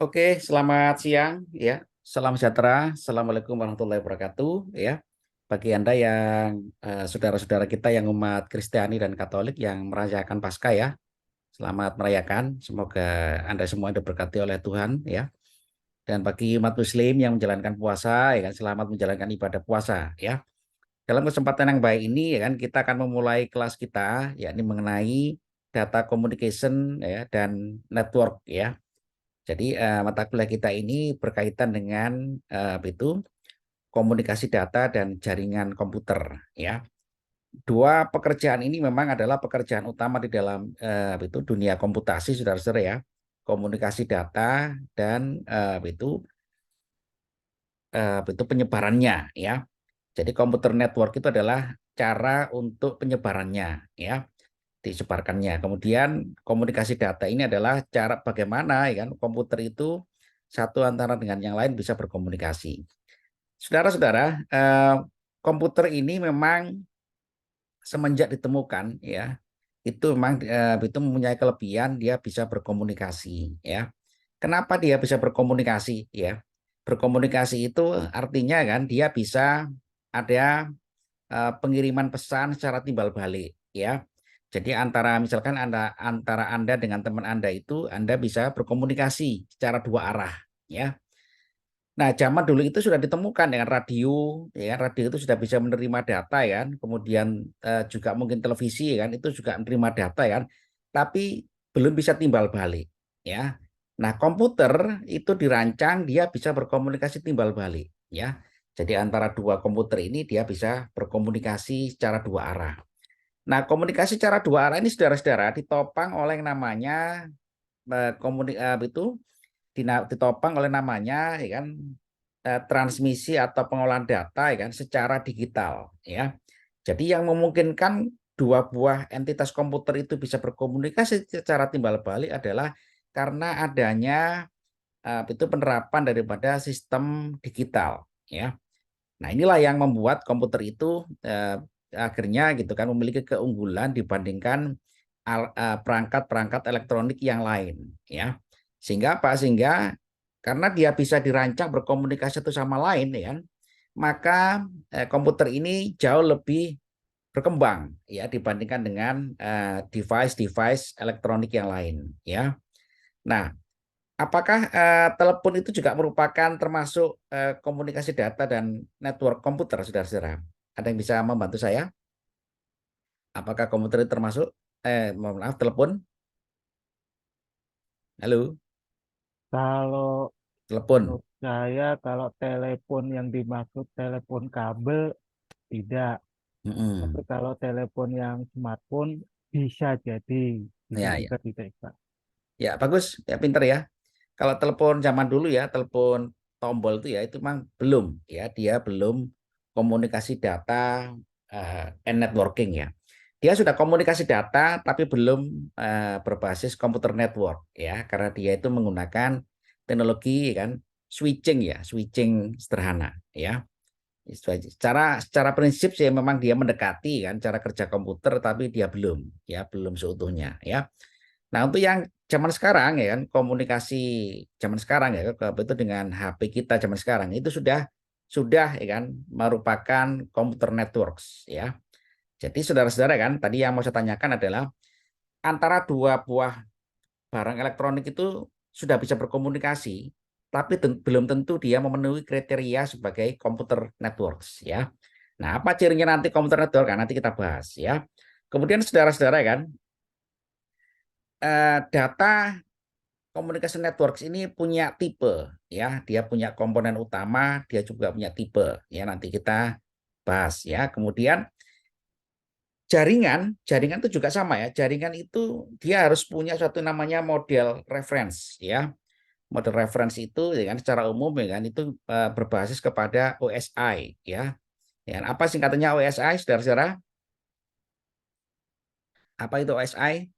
Oke, selamat siang ya. Salam sejahtera. Assalamualaikum warahmatullahi wabarakatuh ya. Bagi Anda yang saudara-saudara kita yang umat Kristiani dan Katolik yang merayakan Paskah ya. Selamat merayakan. Semoga Anda semua diberkati oleh Tuhan ya. Dan bagi umat Muslim yang menjalankan puasa ya kan, selamat menjalankan ibadah puasa ya. Dalam kesempatan yang baik ini ya kan, kita akan memulai kelas kita yakni mengenai data communication ya dan network ya. Jadi mata kuliah kita ini berkaitan dengan itu komunikasi data dan jaringan komputer ya. Dua pekerjaan ini memang adalah pekerjaan utama di dalam itu dunia komputasi, saudara-saudara ya. Komunikasi data dan itu penyebarannya ya. Jadi komputer network itu adalah cara untuk penyebarannya ya, disebarkannya. Kemudian komunikasi data ini adalah cara bagaimana ya kan komputer itu satu antara dengan yang lain bisa berkomunikasi. Saudara-saudara, komputer ini memang semenjak ditemukan ya, itu memang itu mempunyai kelebihan dia bisa berkomunikasi ya. Kenapa dia bisa berkomunikasi ya? Berkomunikasi itu artinya kan dia bisa ada pengiriman pesan secara timbal balik ya. Jadi misalkan antara Anda dengan teman Anda itu Anda bisa berkomunikasi secara dua arah ya. Nah, zaman dulu itu sudah ditemukan dengan radio, ya kan? Radio itu sudah bisa menerima data ya kan. Kemudian juga mungkin televisi ya kan, itu juga menerima data ya kan. Tapi belum bisa timbal balik, ya. Nah, komputer itu dirancang dia bisa berkomunikasi timbal balik, ya. Jadi antara dua komputer ini dia bisa berkomunikasi secara dua arah. Nah, komunikasi secara dua arah ini saudara-saudara ditopang oleh yang namanya itu ditopang oleh namanya ya kan transmisi atau pengolahan data ya kan secara digital ya. Jadi yang memungkinkan dua buah entitas komputer itu bisa berkomunikasi secara timbal balik adalah karena adanya itu penerapan daripada sistem digital ya. Nah, inilah yang membuat komputer itu akhirnya gitu kan memiliki keunggulan dibandingkan perangkat-perangkat elektronik yang lain ya. Sehingga apa? Sehingga karena dia bisa dirancang berkomunikasi satu sama lain ya kan, maka komputer ini jauh lebih berkembang ya dibandingkan dengan device-device elektronik yang lain ya. Nah, apakah telepon itu juga merupakan termasuk komunikasi data dan network komputer, saudara-saudara? Ada yang bisa membantu saya? Apakah komputer itu termasuk? Mohon maaf, telepon? Halo, Kalau telepon. menurut saya, kalau telepon yang dimaksud telepon kabel tidak, tapi Mm-mm. kalau telepon yang smartphone bisa jadi, bisa Ya, ya, juga tidak, Pak. ya, bagus, ya, pinter ya. Kalau telepon zaman dulu ya, telepon tombol itu ya, itu memang belum, ya, dia belum komunikasi data and networking ya. Dia sudah komunikasi data, tapi belum berbasis komputer network ya, karena dia itu menggunakan teknologi kan switching ya, switching sederhana ya. Secara prinsip sih memang dia mendekati kan cara kerja komputer, tapi dia belum ya, belum seutuhnya ya. Nah, untuk yang zaman sekarang ya kan komunikasi zaman sekarang ya itu dengan HP kita zaman sekarang itu sudah ya kan merupakan komputer networks ya. Jadi saudara-saudara kan tadi yang mau saya tanyakan adalah antara dua buah barang elektronik itu sudah bisa berkomunikasi, tapi belum tentu dia memenuhi kriteria sebagai komputer networks ya. Nah, apa cirinya nanti komputer network kan nanti kita bahas ya. Kemudian saudara-saudara kan data communication networks ini punya tipe ya, dia punya komponen utama, dia juga punya tipe ya, nanti kita bahas ya. Kemudian jaringan itu juga sama ya. Jaringan itu dia harus punya suatu namanya model reference ya. Model reference itu ya kan secara umum ya kan itu berbasis kepada OSI ya. Ya, apa singkatannya OSI, saudara-saudara? Apa itu OSI?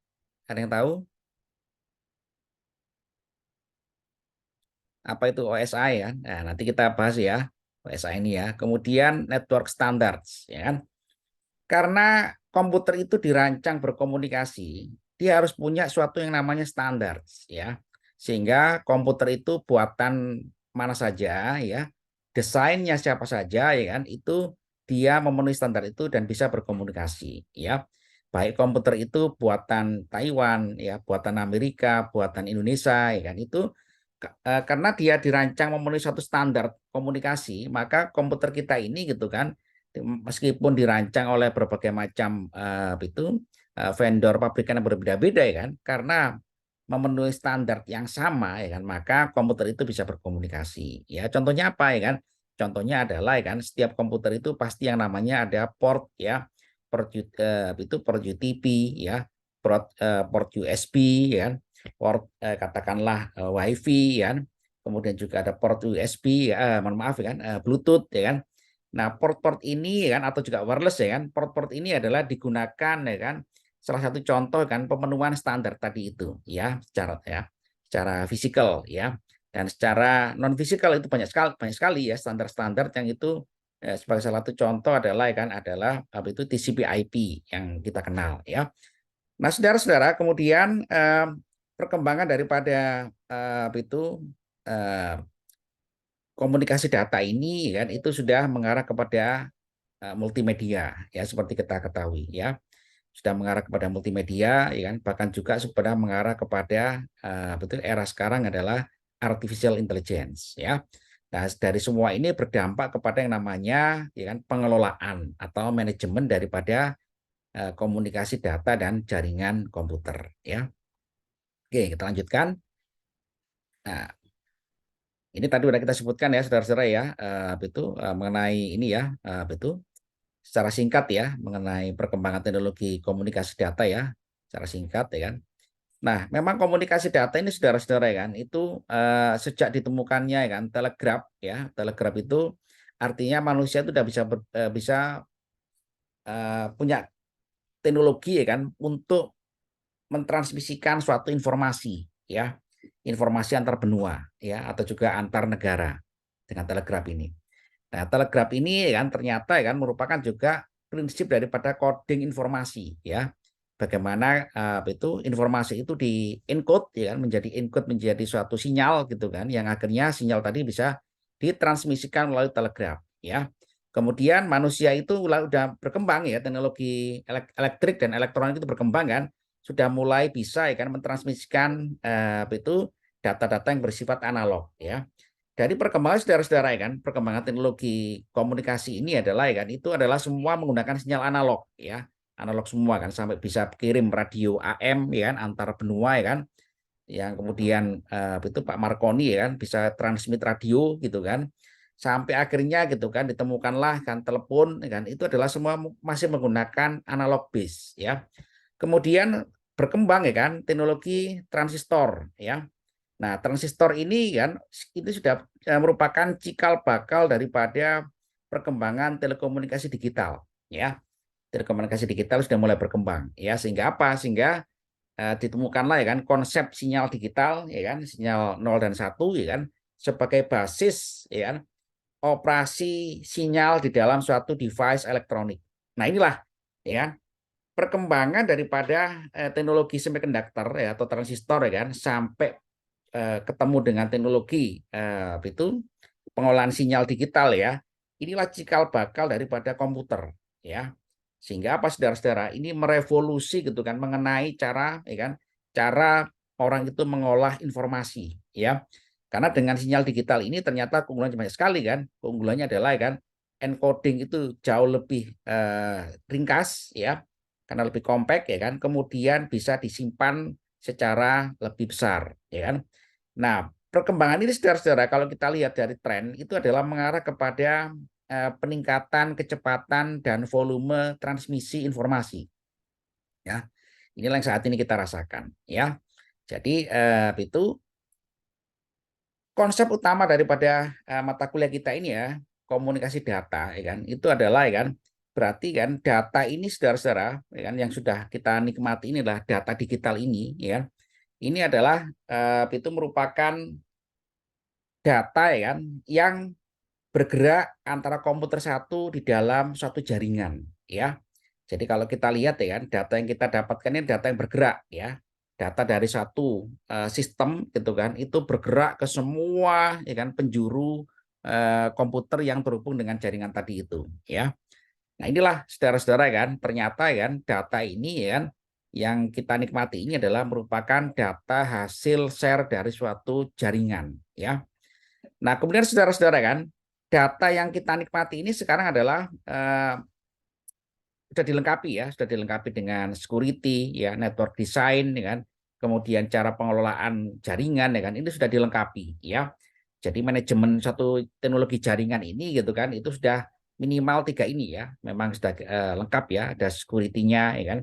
Ada yang tahu? Apa itu OSI ya? Nah, nanti kita bahas ya OSI ini ya. Kemudian network standards ya kan. Karena komputer itu dirancang berkomunikasi, dia harus punya suatu yang namanya standar ya. Sehingga komputer itu buatan mana saja ya, desainnya siapa saja ya kan, itu dia memenuhi standar itu dan bisa berkomunikasi ya. Baik komputer itu buatan Taiwan ya, buatan Amerika, buatan Indonesia ya kan, itu karena dia dirancang memenuhi suatu standar komunikasi, maka komputer kita ini gitu kan, meskipun dirancang oleh berbagai macam vendor pabrikan yang berbeda-beda ya kan, karena memenuhi standar yang sama ya kan, maka komputer itu bisa berkomunikasi. Ya, contohnya apa ya kan? Contohnya adalah ya kan, setiap komputer itu pasti yang namanya ada port ya, port UTP ya, port USB ya kan, port katakanlah WiFi ya kan, kemudian juga ada port USB mohon maaf ya kan, Bluetooth ya kan. Nah, port-port ini ya kan, atau juga wireless ya kan, port-port ini adalah digunakan ya kan, salah satu contoh kan pemenuhan standar tadi itu ya, secara fisikal ya, dan secara non fisikal itu banyak sekali ya standar-standar yang itu sebagai salah satu contoh adalah ya kan, adalah apa itu TCP/IP yang kita kenal ya. Nah, saudara-saudara, kemudian perkembangan daripada eh, komunikasi data ini kan itu sudah mengarah kepada multimedia ya, seperti kita ketahui ya, sudah mengarah kepada multimedia ya kan, bahkan juga sudah mengarah kepada betul era sekarang adalah artificial intelligence ya. Nah, dari semua ini berdampak kepada yang namanya ya kan, pengelolaan atau manajemen daripada komunikasi data dan jaringan komputer ya. Oke, kita lanjutkan. Nah, ini tadi sudah kita sebutkan ya saudara-saudara ya, mengenai ini ya, secara singkat ya, mengenai perkembangan teknologi komunikasi data ya, secara singkat ya kan. Nah, memang komunikasi data ini saudara-saudara ya kan, itu sejak ditemukannya ya kan telegraf itu artinya manusia itu sudah bisa punya teknologi ya kan untuk mentransmisikan suatu informasi ya, informasi antar benua ya, atau juga antar negara dengan telegraf ini. Nah, telegraf ini kan ternyata kan merupakan juga prinsip daripada coding informasi ya. Bagaimana itu informasi itu di encode ya kan, menjadi suatu sinyal gitu kan, yang akhirnya sinyal tadi bisa ditransmisikan melalui telegraf ya. Kemudian manusia itu udah berkembang ya, teknologi elektrik dan elektronik itu berkembang kan, sudah mulai bisa ya kan mentransmisikan itu data-data yang bersifat analog ya. Dari perkembangan saudara-saudara ya kan, perkembangan teknologi komunikasi ini adalah ya kan, itu adalah semua menggunakan sinyal analog ya, analog semua kan, sampai bisa kirim radio AM ya kan, antar benua ya kan, yang kemudian itu Pak Marconi ya kan bisa transmit radio gitu kan, sampai akhirnya gitu kan ditemukanlah kan telepon ya kan, itu adalah semua masih menggunakan analog base ya. Kemudian berkembang ya kan teknologi transistor ya. Nah, transistor ini kan itu sudah merupakan cikal bakal daripada perkembangan telekomunikasi digital ya. Telekomunikasi digital sudah mulai berkembang ya, sehingga apa? Sehingga ditemukanlah ya kan konsep sinyal digital ya kan, sinyal 0 dan 1 ya kan, sebagai basis ya kan operasi sinyal di dalam suatu device elektronik. Nah, inilah ya kan perkembangan daripada teknologi semiconductor ya, atau transistor ya kan, sampai ketemu dengan teknologi itu pengolahan sinyal digital ya. Inilah cikal bakal daripada komputer ya. Sehingga apa saudara-saudara, ini merevolusi gitu kan mengenai cara ya kan, cara orang itu mengolah informasi ya. Karena dengan sinyal digital ini ternyata keunggulannya banyak sekali kan. Keunggulannya adalah ya kan encoding itu jauh lebih ringkas ya, karena lebih kompak ya kan. Kemudian bisa disimpan secara lebih besar ya kan. Nah, perkembangan ini saudara-saudara kalau kita lihat dari tren itu adalah mengarah kepada peningkatan kecepatan dan volume transmisi informasi. Ya, inilah yang saat ini kita rasakan. Ya, jadi itu konsep utama daripada mata kuliah kita ini ya, komunikasi data, ya kan? Itu adalah ya kan, berarti kan data ini saudara-saudara, ya kan, yang sudah kita nikmati ini adalah data digital ini, ya kan? Ini adalah itu merupakan data ya kan, yang bergerak antara komputer satu di dalam suatu jaringan, ya. Jadi kalau kita lihat ya kan, data yang kita dapatkan ini data yang bergerak, ya. data dari satu sistem gitu kan itu bergerak ke semua ya kan penjuru komputer yang terhubung dengan jaringan tadi itu ya. Nah, inilah saudara-saudara kan, ternyata kan data ini ya kan yang kita nikmati ini adalah merupakan data hasil share dari suatu jaringan ya. Nah, kemudian saudara-saudara kan, data yang kita nikmati ini sekarang adalah sudah dilengkapi ya, sudah dilengkapi dengan security ya, network design ya kan, kemudian cara pengelolaan jaringan ya kan, ini sudah dilengkapi ya. Jadi manajemen satu teknologi jaringan ini gitu kan, itu sudah minimal 3 ini ya, memang sudah lengkap ya, ada security-nya ya kan,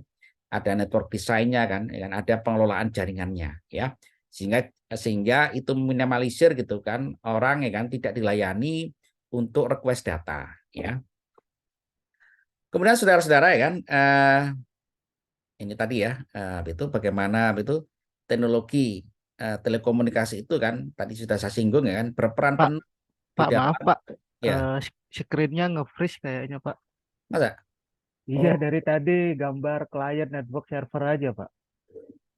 ada network design-nya kan, ya kan, ada pengelolaan jaringannya ya, sehingga itu minimalisir gitu kan, orang ya kan tidak dilayani untuk request data ya. Kemudian saudara-saudara ya kan, ini tadi ya, itu bagaimana itu teknologi telekomunikasi itu kan tadi sudah saya singgung ya kan berperan Pak, penuh di Pak maaf dalam Pak, ya screen-nya nge-freeze kayaknya Pak. masa Iya oh dari tadi gambar client network server aja Pak.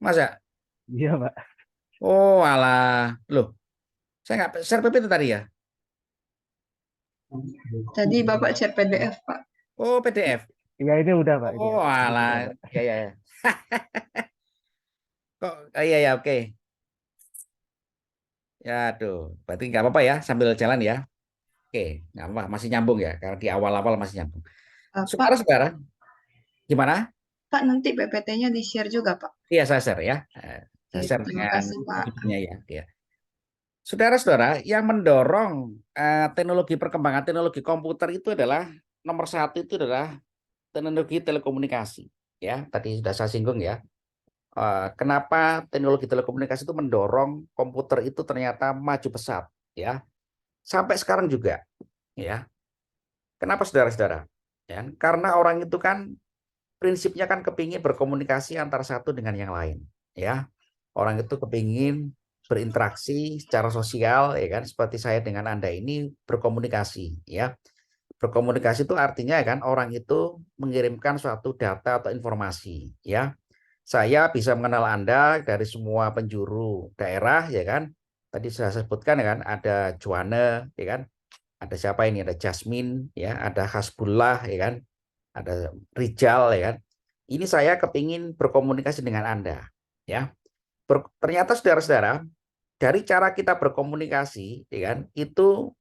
masa Iya Pak. oh alah loh saya nggak share PPT tadi ya Tadi Bapak share PDF, Pak. oh PDF Iya ini udah Pak, oh ini alah sudah Pak. ya ya ya kok iya ya oke ya aduh berarti nggak apa-apa ya sambil jalan ya oke nggak apa masih nyambung ya karena di awal-awal masih nyambung Pak, saudara-saudara gimana Pak nanti PPT-nya di-share juga, Pak. iya saya share ya. Saya Oke, share terima dengan kasih, Pak. videonya ya. Ya. Saudara-saudara, yang mendorong teknologi perkembangan teknologi komputer itu adalah nomor satu itu adalah teknologi telekomunikasi. Ya, tadi sudah saya singgung ya. Kenapa teknologi telekomunikasi itu mendorong komputer itu ternyata maju pesat, ya. Sampai sekarang juga, ya. Kenapa saudara-saudara? Ya, karena orang itu kan prinsipnya kan kepingin berkomunikasi antara satu dengan yang lain, ya. Orang itu kepingin berinteraksi secara sosial, ya kan, seperti saya dengan Anda ini berkomunikasi, ya. Berkomunikasi itu artinya kan orang itu mengirimkan suatu data atau informasi, ya. Saya bisa mengenal Anda dari semua penjuru daerah, ya kan. Tadi saya sebutkan ya kan, ada Juana, ya kan. Ada siapa ini? Ada Jasmine, ya, ada Hasbullah, ya kan. Ada Rijal, ya kan. Ini saya kepingin berkomunikasi dengan Anda, ya. Ternyata saudara-saudara, dari cara kita berkomunikasi, ya kan, itu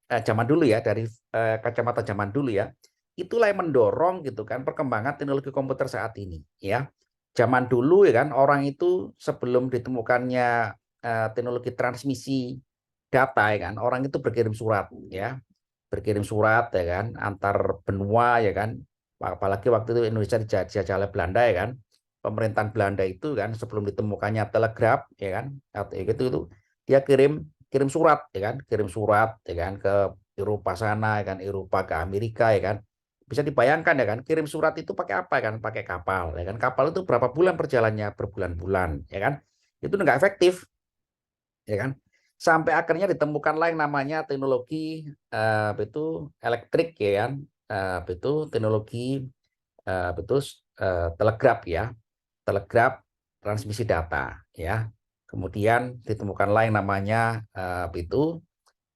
zaman dulu ya, dari kacamata zaman dulu ya, itulah yang mendorong gitu kan perkembangan teknologi komputer saat ini, ya. Zaman dulu ya kan, orang itu sebelum ditemukannya teknologi transmisi data ya kan, orang itu berkirim surat, ya, berkirim surat ya kan, antar benua ya kan, apalagi waktu itu Indonesia dijajah oleh Belanda ya kan, pemerintahan Belanda itu kan sebelum ditemukannya telegraf ya kan atau itu dia kirim kirim surat ya kan kirim surat ya kan ke Eropa sana ya kan Eropa ke Amerika ya kan bisa dibayangkan ya kan kirim surat itu pakai apa kan pakai kapal ya kan kapal itu berapa bulan perjalannya berbulan-bulan ya kan itu nggak efektif ya kan sampai akhirnya ditemukanlah yang namanya teknologi itu elektrik ya kan itu teknologi betul telegraf ya telegraf transmisi data ya. Kemudian ditemukanlah yang namanya itu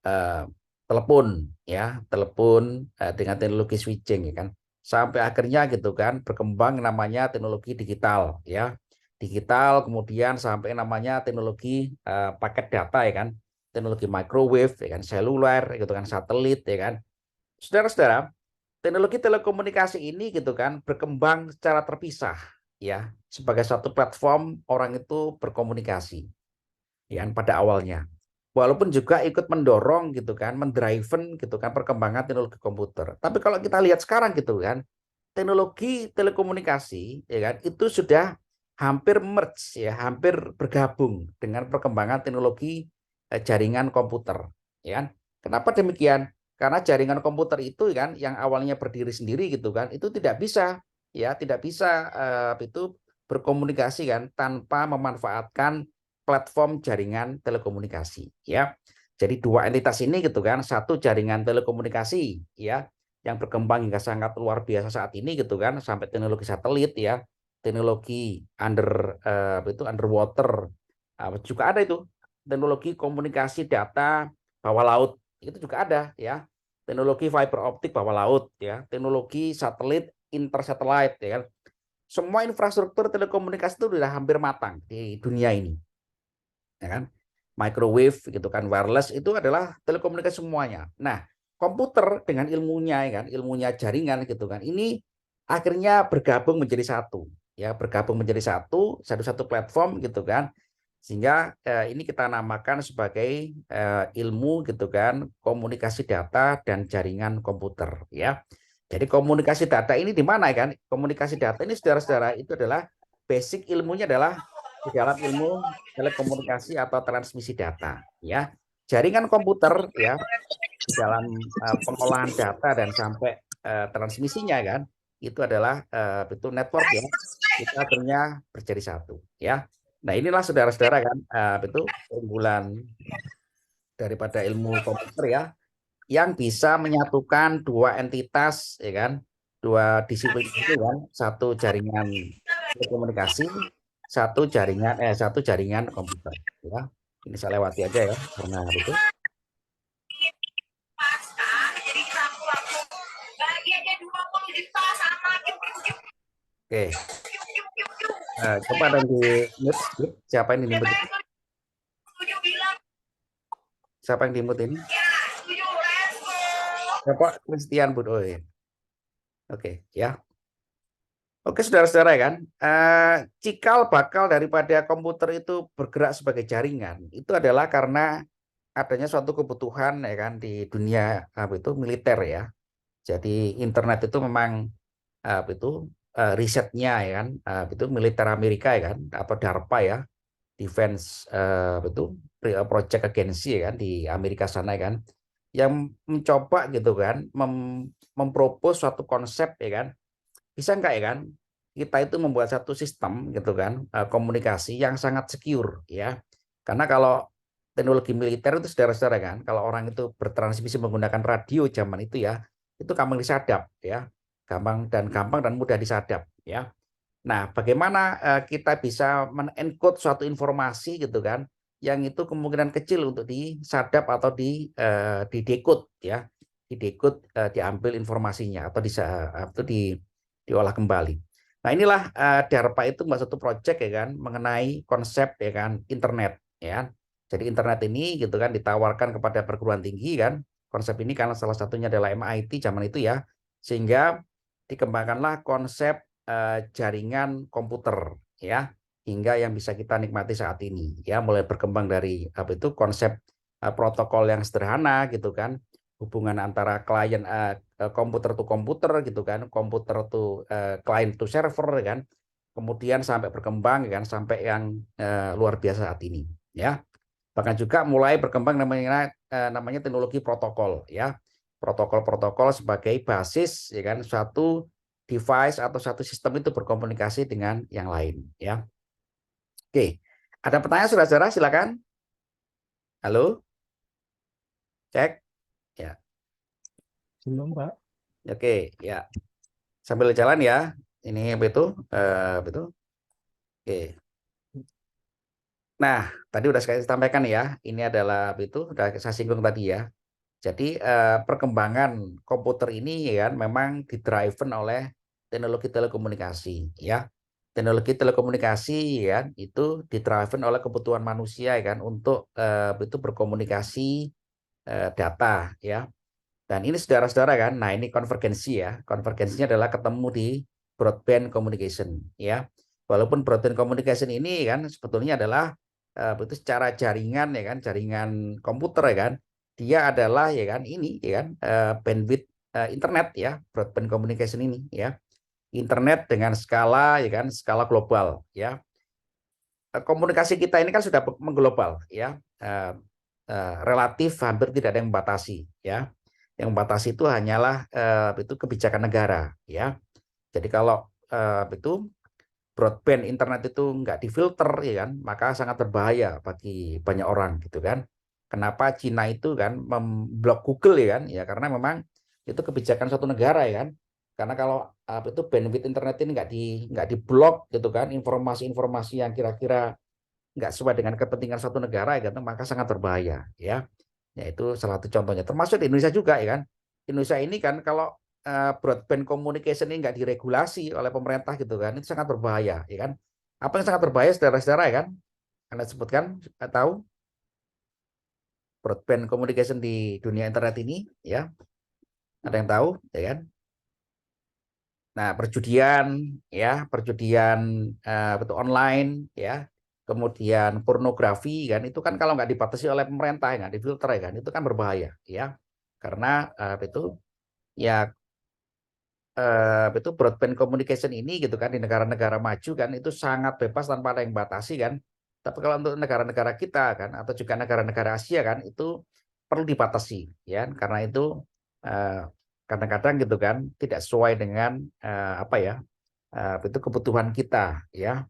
eh, telepon ya, telepon dengan teknologi switching ya kan. Sampai akhirnya gitu kan berkembang namanya teknologi digital ya. Digital kemudian sampai namanya teknologi paket data ya kan. Teknologi microwave ya kan, seluler gitu kan, satelit ya kan. Saudara-saudara, teknologi telekomunikasi ini gitu kan berkembang secara terpisah ya sebagai satu platform orang itu berkomunikasi ya pada awalnya walaupun juga ikut mendorong gitu kan mendriven gitu kan perkembangan teknologi komputer tapi kalau kita lihat sekarang gitu kan teknologi telekomunikasi ya kan itu sudah hampir merge ya hampir bergabung dengan perkembangan teknologi jaringan komputer ya kan kenapa demikian karena jaringan komputer itu kan yang awalnya berdiri sendiri gitu kan itu tidak bisa ya tidak bisa itu berkomunikasi kan tanpa memanfaatkan platform jaringan telekomunikasi ya jadi dua entitas ini gitu kan satu jaringan telekomunikasi ya yang berkembang hingga sangat luar biasa saat ini gitu kan sampai teknologi satelit ya teknologi underwater, juga ada itu teknologi komunikasi data bawah laut, itu juga ada ya, teknologi fiber optik bawah laut ya, teknologi satelit intersatelit ya kan. Semua infrastruktur telekomunikasi itu sudah hampir matang di dunia ini ya kan. Microwave gitu kan, wireless itu adalah telekomunikasi semuanya. Nah, komputer dengan ilmunya ya kan, ilmunya jaringan gitu kan, ini akhirnya bergabung menjadi satu ya, bergabung menjadi satu platform gitu kan, sehingga ini kita namakan sebagai ilmu gitu kan, komunikasi data dan jaringan komputer ya. Jadi komunikasi data ini di mana ya kan, komunikasi data ini saudara-saudara itu adalah basic ilmunya adalah di dalam ilmu telekomunikasi atau transmisi data ya. Jaringan komputer ya, di dalam pengolahan data dan sampai transmisinya kan, itu adalah betul network ya, itu akhirnya menjadi satu ya. Nah, inilah saudara-saudara kan betul keunggulan daripada ilmu komputer ya, yang bisa menyatukan dua entitas ya kan, dua disiplin itu kan, satu jaringan telekomunikasi, satu jaringan komputer ya. Ini saya lewati aja ya karena itu. Oke. Coba ada di mute. Siapa yang di mute? Siapa yang di mute ini? Bapak Christian Bud. Oh, ya. Oke, ya. Oke, saudara-saudara kan, cikal bakal daripada komputer itu bergerak sebagai jaringan itu adalah karena adanya suatu kebutuhan ya kan di dunia itu militer ya. Jadi internet itu memang itu risetnya ya kan, itu militer Amerika ya kan, atau DARPA ya, Defense itu Project Agency ya kan di Amerika sana ya kan, yang mencoba gitu kan mempropos suatu konsep ya kan, bisa enggak ya kan kita itu membuat satu sistem gitu kan komunikasi yang sangat secure ya. Karena kalau teknologi militer itu saudara-saudara kan, kalau orang itu bertransmisi menggunakan radio zaman itu ya, itu gampang disadap ya, gampang dan mudah disadap ya. Nah, bagaimana kita bisa men-encode suatu informasi gitu kan, yang itu kemungkinan kecil untuk disadap atau didekode ya, didekode, diambil informasinya atau diolah kembali. Nah, inilah DARPA itu membuat satu proyek ya kan mengenai konsep ya kan internet ya. Jadi internet ini gitu kan ditawarkan kepada perguruan tinggi kan. Konsep ini karena salah satunya adalah MIT zaman itu ya. Sehingga dikembangkanlah konsep jaringan komputer ya, hingga yang bisa kita nikmati saat ini ya, mulai berkembang dari itu konsep protokol yang sederhana gitu kan, hubungan antara klien komputer to komputer gitu kan, komputer to client to server kan, kemudian sampai berkembang kan sampai yang luar biasa saat ini ya. Bahkan juga mulai berkembang namanya teknologi protokol ya, protokol-protokol sebagai basis ya kan suatu device atau satu sistem itu berkomunikasi dengan yang lain ya. Oke, ada pertanyaan saudara-saudara, silakan. Halo, cek ya. Belum, Pak. Oke ya, sambil jalan ya. Ini betul betul. Oke. Nah, tadi udah saya sampaikan ya, ini adalah itu udah saya singgung tadi ya. Jadi perkembangan komputer ini ya kan memang didriven oleh teknologi telekomunikasi ya. Teknologi telekomunikasi ya itu didriven oleh kebutuhan manusia ya kan untuk itu berkomunikasi data ya. Dan ini saudara-saudara kan, nah ini konvergensi ya. Konvergensinya adalah ketemu di broadband communication ya. Walaupun broadband communication ini kan sebetulnya adalah itu secara jaringan ya kan, jaringan komputer ya kan, dia adalah ya kan ini ya kan bandwidth internet ya, broadband communication ini ya, internet dengan skala ya kan, skala global ya. Komunikasi kita ini kan sudah mengglobal ya, relatif hampir tidak ada yang membatasi ya. Yang membatasi itu hanyalah itu kebijakan negara ya. Jadi kalau itu broadband internet itu nggak difilter ya kan, maka sangat berbahaya bagi banyak orang gitu kan. Kenapa Cina itu kan memblok Google ya kan? Ya karena memang itu kebijakan suatu negara ya kan. Karena kalau itu bandwidth internet ini nggak diblok gitu kan, informasi-informasi yang kira-kira nggak sesuai dengan kepentingan suatu negara gitu, maka sangat berbahaya ya. Yaitu salah satu contohnya. Termasuk di Indonesia juga ya kan. Indonesia ini kan kalau broadband communication ini nggak diregulasi oleh pemerintah gitu kan, itu sangat berbahaya ya kan. Apa yang sangat berbahaya saudara-saudara ya kan? Anda sebutkan tahu broadband communication di dunia internet ini ya. Ada yang tahu ya kan? Nah, perjudian betul online ya, kemudian pornografi kan itu kan kalau nggak dibatasi oleh pemerintah nggak difilter ya kan itu kan berbahaya ya, karena itu ya itu broadband communication ini gitu kan di negara-negara maju kan itu sangat bebas tanpa ada yang batasi kan. Tapi kalau untuk negara-negara kita kan atau juga negara-negara Asia kan itu perlu dibatasi ya, karena itu kadang-kadang gitu kan tidak sesuai dengan apa ya itu kebutuhan kita ya.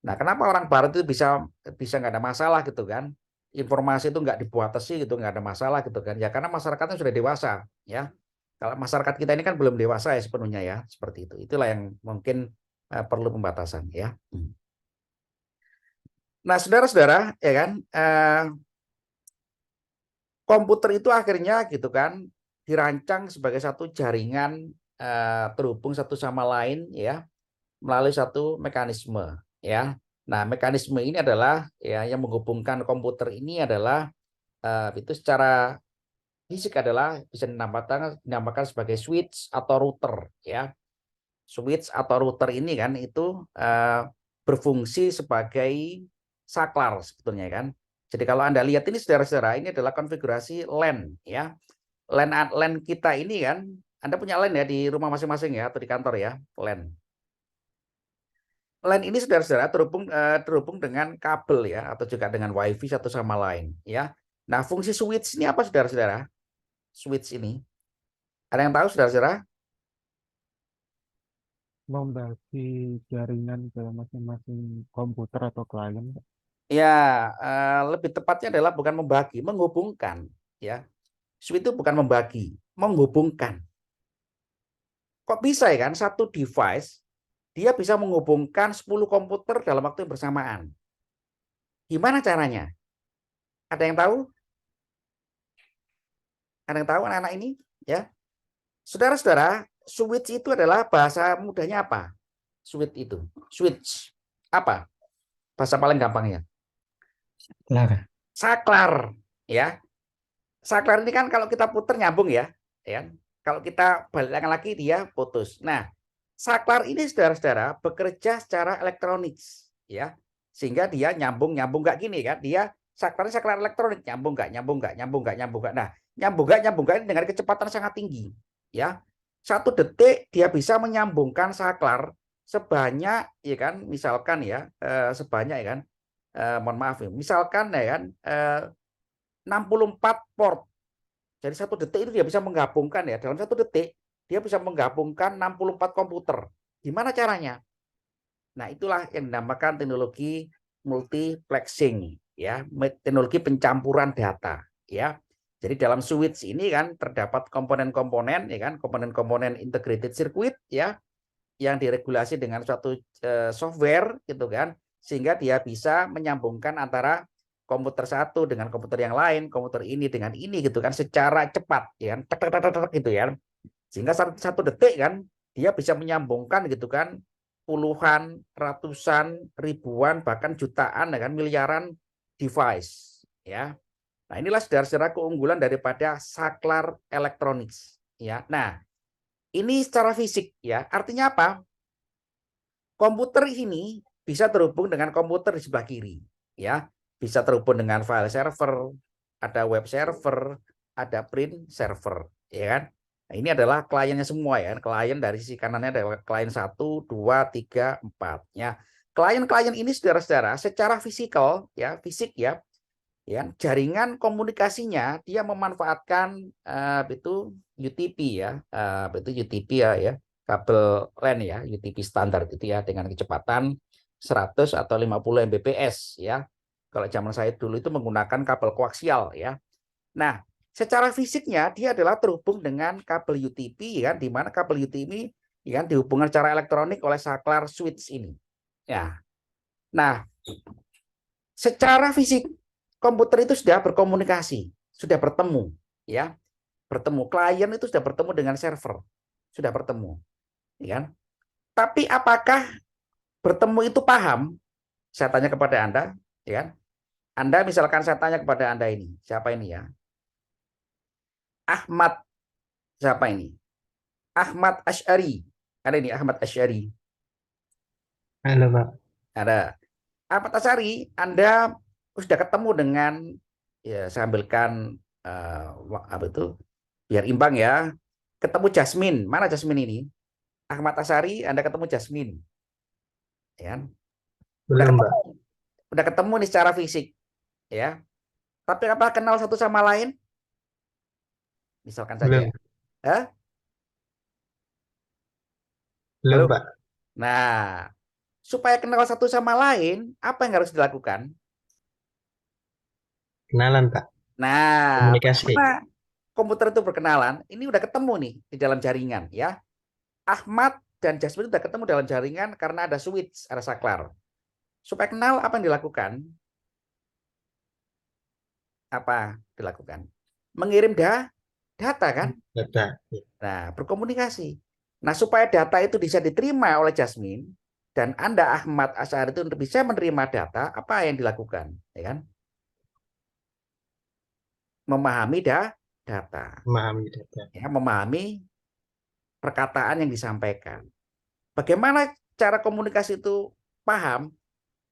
Nah, kenapa orang Barat itu bisa nggak ada masalah gitu kan? Informasi itu nggak dibatasi gitu, nggak ada masalah gitu kan? Ya karena masyarakatnya sudah dewasa ya. Kalau masyarakat kita ini kan belum dewasa ya sepenuhnya ya, seperti itu. Itulah yang mungkin perlu pembatasan ya. Nah, saudara-saudara ya kan, komputer itu akhirnya gitu kan dirancang sebagai satu jaringan terhubung satu sama lain ya melalui satu mekanisme ya. Nah, mekanisme ini adalah ya yang menghubungkan komputer ini adalah itu secara fisik adalah bisa dinamakan sebagai switch atau router ya. Switch atau router ini kan itu berfungsi sebagai saklar sebetulnya kan. Jadi kalau Anda lihat ini saudara-saudara, ini adalah konfigurasi LAN ya. LAN kita ini kan, Anda punya LAN ya di rumah masing-masing ya atau di kantor ya, LAN. LAN ini saudara-saudara terhubung dengan kabel ya atau juga dengan WiFi satu sama lain ya. Nah, fungsi switch ini apa saudara-saudara? Switch ini. Ada yang tahu saudara-saudara? Membagi jaringan ke masing-masing komputer atau klien. Ya, lebih tepatnya adalah bukan membagi, menghubungkan ya. Switch itu bukan membagi, menghubungkan. Kok bisa ya kan satu device dia bisa menghubungkan 10 komputer dalam waktu yang bersamaan. Gimana caranya? Ada yang tahu? Ada yang tahu anak-anak ini? Ya. Saudara-saudara, switch itu adalah bahasa mudahnya apa? Switch itu. Switch. Apa? Bahasa paling gampangnya. Saklar. Ya. Saklar ini kan kalau kita putar nyambung ya. Ya. Kalau kita balikkan lagi dia putus. Nah, saklar ini saudara-saudara bekerja secara elektronik ya. Sehingga dia nyambung nggak gini kan. Dia saklar elektronik nyambung nggak. Nah, nyambung nggak ini dengan kecepatan sangat tinggi ya. 1 detik dia bisa menyambungkan saklar sebanyak ya kan, misalkan ya sebanyak ya kan mohon maaf ya, misalkan ya kan 64 port. Jadi 1 detik itu dia bisa menggabungkan ya, dalam 1 detik dia bisa menggabungkan 64 komputer. Gimana caranya? Nah, itulah yang dinamakan teknologi multiplexing ya, teknologi pencampuran data ya. Jadi dalam switch ini kan terdapat komponen-komponen ya kan, komponen-komponen integrated circuit ya yang diregulasi dengan suatu software gitu kan, sehingga dia bisa menyambungkan antara komputer satu dengan komputer yang lain, komputer ini dengan ini gitu kan secara cepat ya kan, gitu ya. Sehingga 1 detik kan dia bisa menyambungkan gitu kan puluhan, ratusan, ribuan, bahkan jutaan ya kan, miliaran device ya. Nah, inilah saudara-saudara keunggulan daripada saklar elektronik ya. Nah, ini secara fisik ya. Artinya apa? Komputer ini bisa terhubung dengan komputer di sebelah kiri ya. Bisa terhubung dengan file server, ada web server, ada print server ya kan. Nah, ini adalah kliennya semua ya. Klien dari sisi kanannya adalah klien 1, 2, 3, 4 ya. Klien-klien ini saudara-saudara secara fisikal ya, fisik ya, jaringan komunikasinya dia memanfaatkan itu UTP ya, itu UTP ya, kabel LAN ya, UTP standar itu ya dengan kecepatan 100 atau 50 Mbps ya. Kalau zaman saya dulu itu menggunakan kabel koaksial ya. Nah, secara fisiknya dia adalah terhubung dengan kabel UTP ya, di mana kabel UTP ya kan, dihubungkan secara elektronik oleh saklar switch ini. Ya. Nah, secara fisik komputer itu sudah berkomunikasi, sudah bertemu, ya. Bertemu, klien itu sudah bertemu dengan server, sudah bertemu, ya kan? Tapi apakah bertemu itu paham? Saya tanya kepada Anda, ya kan? Anda misalkan saya tanya kepada Anda ini, siapa ini ya? Ahmad, siapa ini? Ahmad Asy'ari. Ada ini Ahmad Asy'ari. Halo, Pak. Ada. Ahmad Asy'ari, Anda sudah ketemu dengan, ya saya ambilkan apa itu, biar imbang ya. Ketemu Jasmine. Mana Jasmine ini? Ahmad Asy'ari, Anda ketemu Jasmine. Ya kan? Udah Belum, ketemu, Pak. udah ketemu nih secara fisik, ya. Tapi apa kenal satu sama lain? Misalkan saja. Belum. Hah? Belum, Halo? Pak. Nah, supaya kenal satu sama lain, apa yang harus dilakukan? Kenalan, Pak. Nah, Komunikasi. bagaimana komputer itu berkenalan? Ini udah ketemu nih di dalam jaringan, ya. Ahmad dan Jasmine itu udah ketemu dalam jaringan karena ada switch, ada saklar. Supaya kenal, apa yang dilakukan? Apa dilakukan? Mengirim data kan? Data. Nah, berkomunikasi. Nah, supaya data itu bisa diterima oleh Jasmine dan Anda Ahmad Asy'ari itu untuk bisa menerima data, apa yang dilakukan? Ya kan? Memahami data. Memahami data. Ya, memahami perkataan yang disampaikan. Bagaimana cara komunikasi itu paham?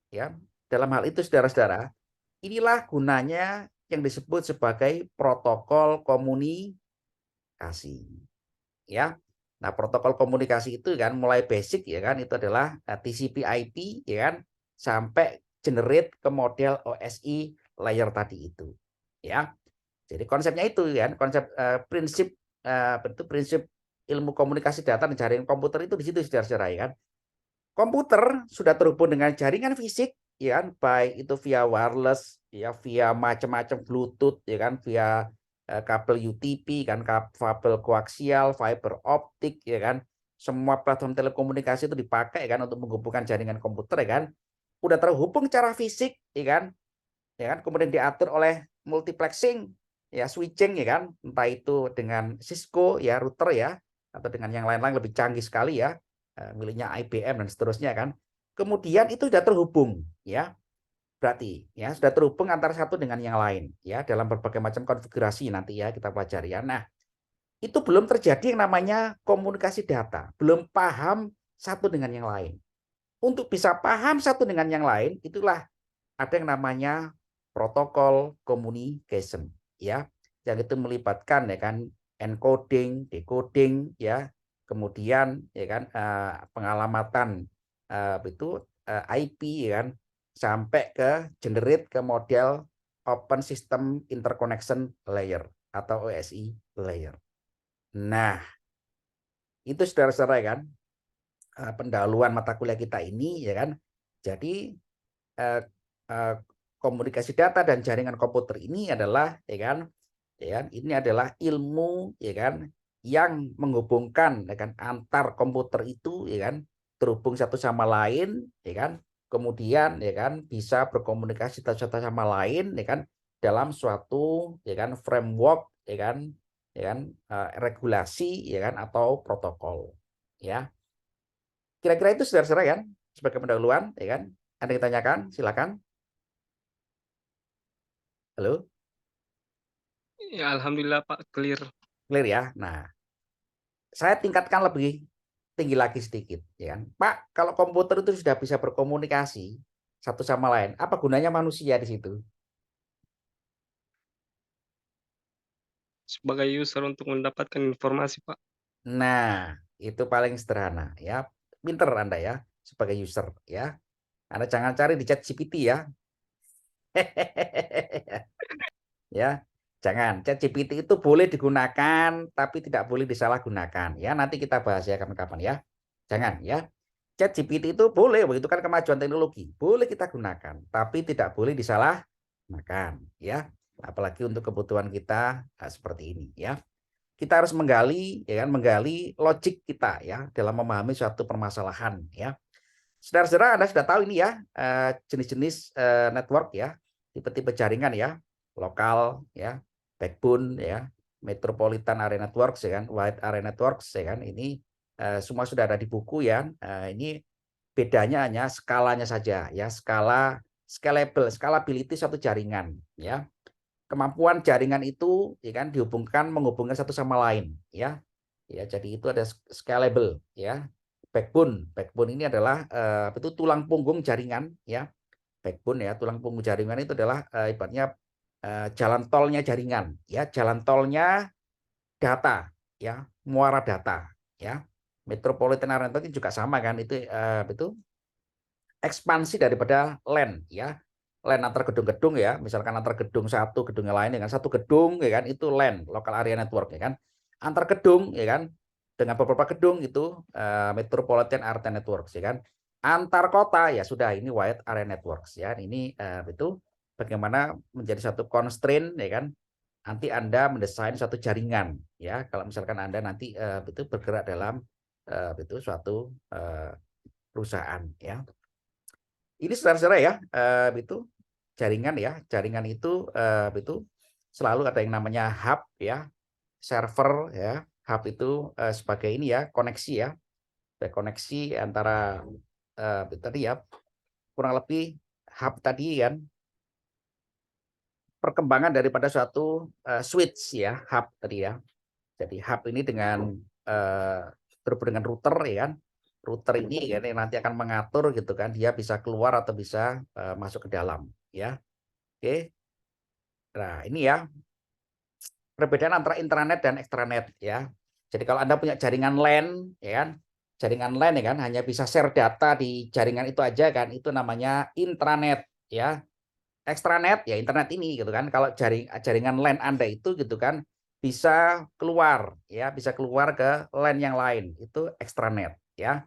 Ya, dalam hal itu saudara-saudara, inilah gunanya yang disebut sebagai protokol komunikasi. Ya. Nah, protokol komunikasi itu kan mulai basic ya kan, itu adalah TCP/IP ya kan, sampai generate ke model OSI layer tadi itu. Ya. Jadi konsepnya itu kan, konsep prinsip ilmu komunikasi data dan jaringan komputer itu di situ saudara-saudara ya kan. Komputer sudah terhubung dengan jaringan fisik ya kan, baik itu via wireless ya, via macam-macam Bluetooth ya kan, via kabel UTP kan, kabel koaksial, fiber optik ya kan. Semua platform telekomunikasi itu dipakai kan untuk menghubungkan jaringan komputer ya kan. Udah terhubung secara fisik ya kan. Ya kan, kemudian diatur oleh multiplexing ya, switching ya kan, entah itu dengan Cisco ya router ya, atau dengan yang lain-lain lebih canggih sekali ya, miliknya IBM dan seterusnya kan. Kemudian itu sudah terhubung ya. Berarti ya sudah terhubung antara satu dengan yang lain ya, dalam berbagai macam konfigurasi nanti ya kita pelajari ya. Nah, itu belum terjadi yang namanya komunikasi data, belum paham satu dengan yang lain. Untuk bisa paham satu dengan yang lain, itulah ada yang namanya protokol communication ya, yang itu melibatkan ya kan encoding, decoding ya, kemudian ya kan pengalamatan itu IP ya kan, sampai ke generate ke model Open System Interconnection Layer atau OSI layer. Nah, itu saudara-saudara kan pendahuluan mata kuliah kita ini ya kan. Jadi komunikasi data dan jaringan komputer ini adalah ya kan, ini adalah ilmu ya kan yang menghubungkan ya kan antar komputer itu ya kan, terhubung satu sama lain ya kan, kemudian ya kan bisa berkomunikasi satu sama lain ya kan dalam suatu ya kan framework ya kan regulasi ya kan atau protokol ya. Kira-kira itu saudara-saudara kan sebagai pendahuluan ya kan. Ada yang ditanyakan? Silakan. Halo? Ya, alhamdulillah Pak, clear. Clear ya. Nah, saya tingkatkan lebih tinggi lagi sedikit ya kan. Pak, kalau komputer itu sudah bisa berkomunikasi satu sama lain, apa gunanya manusia di situ? Sebagai user untuk mendapatkan informasi, Pak. Nah, itu paling sederhana ya. Pinter Anda ya sebagai user ya. Anda jangan cari di ChatGPT ya. Ya, jangan. ChatGPT itu boleh digunakan tapi tidak boleh disalahgunakan ya. Nanti kita bahas ya kapan-kapan ya. Jangan ya. ChatGPT itu boleh, itu kan kemajuan teknologi, boleh kita gunakan, tapi tidak boleh disalahgunakan ya. Apalagi untuk kebutuhan kita seperti ini ya. kita harus menggali ya kan, menggali logik kita ya dalam memahami suatu permasalahan ya. Saudara-saudara, Anda sudah tahu ini ya, jenis-jenis network ya, tipe-tipe jaringan ya, lokal ya, backbone ya, metropolitan area networks ya kan, wide area networks ya kan. Ini semua sudah ada di buku ya. Ini bedanya hanya skalanya saja ya, scalability suatu jaringan ya. Kemampuan jaringan itu ya kan menghubungkan satu sama lain ya. Ya, jadi itu ada scalable ya. Backbone ini adalah itu tulang punggung jaringan ya. Backbone ya, tulang punggung jaringan itu adalah ibaratnya jalan tolnya jaringan ya, jalan tolnya data ya, muara data ya. Metropolitan area network juga sama kan, itu ekspansi daripada LAN ya. LAN antar gedung-gedung ya, misalkan antar gedung satu gedung yang lain dengan satu gedung ya kan, itu LAN, local area network ya kan. Antar gedung ya kan, dengan beberapa gedung itu metropolitan area networks ya kan. Antar kota ya sudah, ini wide area networks ya. Ini itu bagaimana menjadi satu constraint ya kan. Nanti Anda mendesain satu jaringan ya. Kalau misalkan Anda nanti itu bergerak dalam itu suatu perusahaan ya. Ini saudara-saudara ya, itu jaringan ya. Jaringan itu selalu ada yang namanya hub ya, server ya. Hub itu sebagai ini ya, koneksi ya. Koneksi antara tadi ya, kurang lebih hub tadi kan perkembangan daripada suatu switch ya, hub tadi ya. Jadi hub ini dengan terhubung dengan router ya kan. Router ini ya, nanti akan mengatur gitu kan, dia bisa keluar atau bisa masuk ke dalam ya. Oke. Nah, ini ya perbedaan antara intranet dan extranet ya. Jadi kalau Anda punya jaringan LAN ya kan, jaringan LAN ya kan hanya bisa share data di jaringan itu aja kan, itu namanya intranet ya. Extranet ya internet ini gitu kan. Kalau jaringan LAN Anda itu gitu kan bisa keluar ya, bisa keluar ke LAN yang lain, itu extranet ya.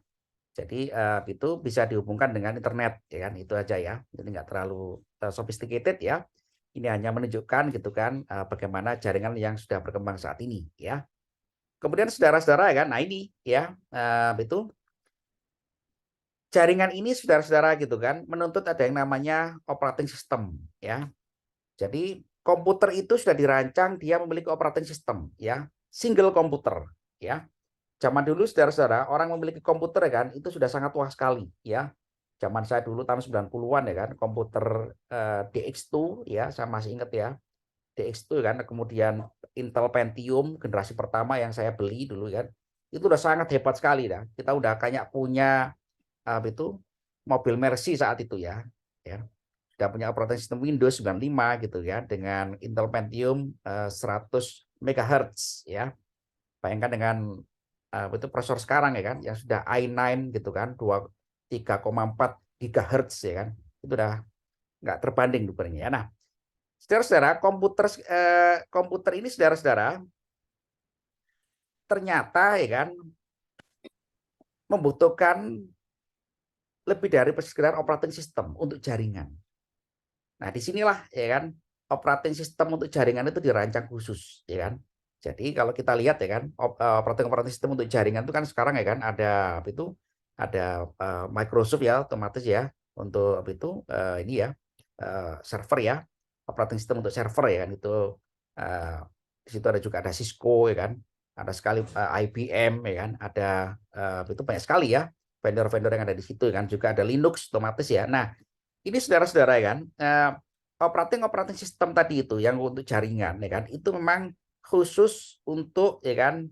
Jadi itu bisa dihubungkan dengan internet ya kan, itu aja ya. Jadi nggak terlalu sophisticated ya. Ini hanya menunjukkan gitu kan bagaimana jaringan yang sudah berkembang saat ini ya. Kemudian saudara-saudara ya kan, nah ini ya itu jaringan ini saudara-saudara gitu kan menuntut ada yang namanya operating system ya. Jadi komputer itu sudah dirancang dia memiliki operating system ya, single komputer ya. Zaman dulu saudara-saudara orang memiliki komputer ya kan itu sudah sangat tua sekali ya. Zaman saya dulu tahun 90-an ya kan, komputer DX2 ya, saya masih ingat ya. DX2 kan, kemudian Intel Pentium generasi pertama yang saya beli dulu kan. Itu udah sangat hebat sekali dah. Kita udah kayak punya itu mobil Mercy saat itu ya. Ya. Sudah punya operating system Windows 95 gitu ya dengan Intel Pentium 100 MHz ya. Bayangkan dengan itu prosesor sekarang ya kan yang sudah i9 gitu kan 3,4 GHz ya kan, itu udah nggak terbanding dupernya ya. Nah saudara-saudara, komputer ini saudara-saudara ternyata ya kan membutuhkan lebih dari sekedar operating system untuk jaringan. Nah disinilah ya kan operating system untuk jaringan itu dirancang khusus ya kan. Jadi kalau kita lihat ya kan operating system untuk jaringan itu kan sekarang ya kan ada itu ada Microsoft ya otomatis ya untuk itu ini ya server ya, operating system untuk server ya kan itu di situ ada juga ada Cisco ya kan, ada sekali IBM ya kan, ada itu banyak sekali ya vendor-vendor yang ada di situ kan, juga ada Linux otomatis ya. Nah ini saudara-saudara ya kan operating system tadi itu yang untuk jaringan ya kan itu memang khusus untuk ya kan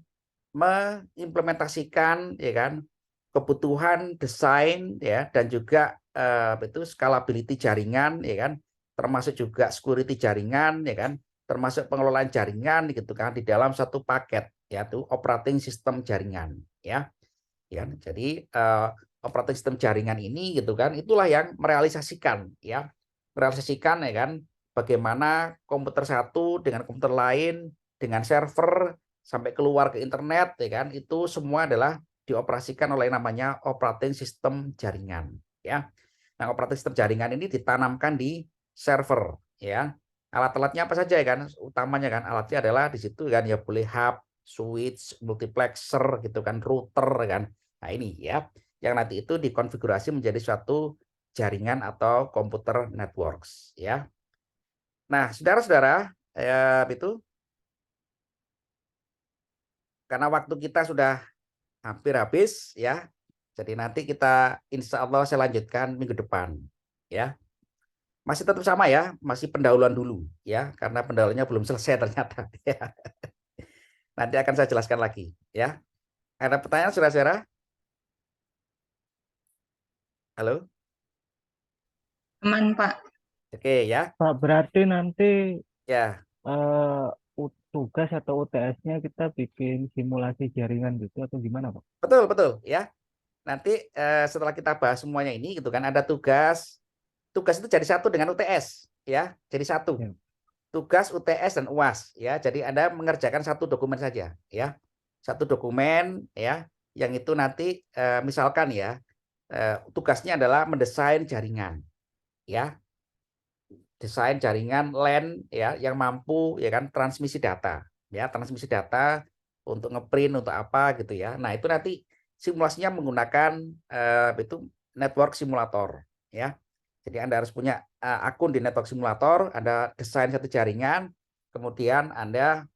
mengimplementasikan ya kan kebutuhan desain ya dan juga itu scalability jaringan ya kan, termasuk juga security jaringan ya kan, termasuk pengelolaan jaringan gitu kan di dalam satu paket yaitu operating system jaringan ya. Ya, jadi operating system jaringan ini gitu kan itulah yang merealisasikan ya kan bagaimana komputer satu dengan komputer lain dengan server sampai keluar ke internet ya kan, itu semua adalah dioperasikan oleh namanya operating system jaringan ya. Nah operating system jaringan ini ditanamkan di server ya. Alat-alatnya apa saja ya kan, utamanya kan alatnya adalah di situ kan ya boleh hub, switch, multiplexer gitu kan, router kan. Nah, ini ya yang nanti itu dikonfigurasi menjadi suatu jaringan atau komputer networks ya. Nah, saudara-saudara, itu karena waktu kita sudah hampir habis ya. Jadi nanti kita insya Allah saya lanjutkan minggu depan ya. Masih tetap sama ya, masih pendahuluan dulu ya, karena pendahuluannya belum selesai ternyata ya. Nanti akan saya jelaskan lagi ya. Ada pertanyaan saudara-saudara? Halo? Aman, Pak. Oke ya. Pak, berarti nanti Ya, tugas atau UTS-nya kita bikin simulasi jaringan gitu atau gimana, Pak? betul ya. Nanti setelah kita bahas semuanya ini gitu kan, ada tugas itu jadi satu dengan UTS ya, jadi satu. Ya. Tugas UTS dan UAS ya. Jadi Anda mengerjakan satu dokumen saja ya. Satu dokumen ya yang itu nanti misalkan ya tugasnya adalah mendesain jaringan ya. Desain jaringan LAN ya yang mampu ya kan transmisi data ya, transmisi data untuk ngeprint untuk apa gitu ya. Nah, itu nanti simulasinya menggunakan itu network simulator ya. Jadi Anda harus punya akun di network simulator, Anda desain satu jaringan, kemudian Anda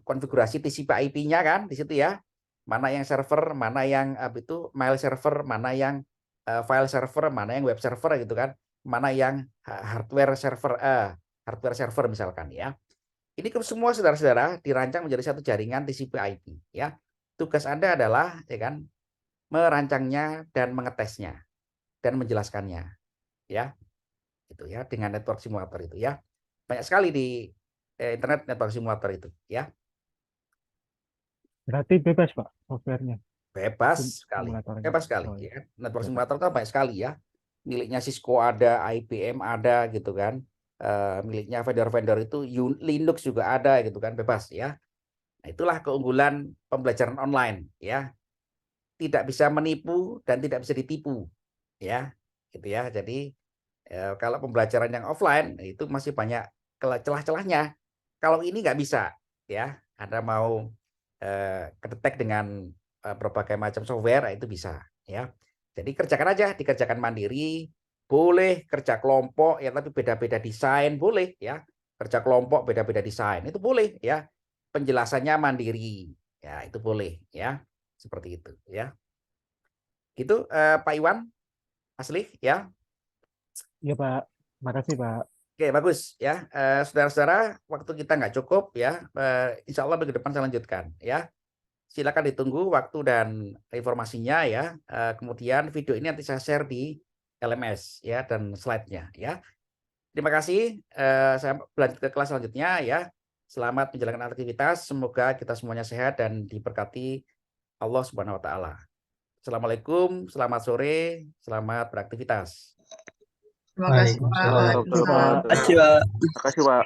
konfigurasi TCP/IP-nya kan di situ ya. Mana yang server, mana yang itu mail server, mana yang file server, mana yang web server gitu kan. Mana yang hardware server misalkan ya. Ini semua saudara-saudara dirancang menjadi satu jaringan TCP/IP ya. Tugas Anda adalah ya kan merancangnya dan mengetesnya dan menjelaskannya ya. Itu ya dengan network simulator itu ya. Banyak sekali di internet network simulator itu ya. Berarti bebas, Pak, softwarenya, Bebas sekali. simulatornya. Bebas sekali Oh, iya. ya. Network Bebas. simulator itu banyak sekali ya. Miliknya Cisco ada, IBM ada gitu kan. Miliknya vendor-vendor itu Linux juga ada gitu kan, bebas ya. Nah, itulah keunggulan pembelajaran online ya. Tidak bisa menipu dan tidak bisa ditipu ya. Gitu ya. Jadi kalau pembelajaran yang offline itu masih banyak celah-celahnya. Kalau ini nggak bisa ya. Anda mau kedetek dengan berbagai macam software itu bisa ya. Jadi kerjakan aja, dikerjakan mandiri, boleh kerja kelompok ya, tapi beda-beda desain boleh ya. Kerja kelompok beda-beda desain itu boleh ya. Penjelasannya mandiri ya, itu boleh ya. Seperti itu ya. Gitu Pak Iwan, Asli ya. Iya, Pak. Makasih, Pak. Oke, bagus ya. Saudara-saudara, waktu kita nggak cukup ya. Insya Allah minggu depan saya lanjutkan ya. Silakan ditunggu waktu dan informasinya ya. Kemudian video ini nanti saya share di LMS ya dan slide-nya ya. Terima kasih. Saya lanjut ke kelas selanjutnya ya. Selamat menjalankan aktivitas. Semoga kita semuanya sehat dan diberkati Allah Subhanahu wa taala. Assalamualaikum, selamat sore, selamat beraktivitas. Terima kasih, Pak. Waalaikumsalam. Waalaikumsalam. Terima kasih, Pak.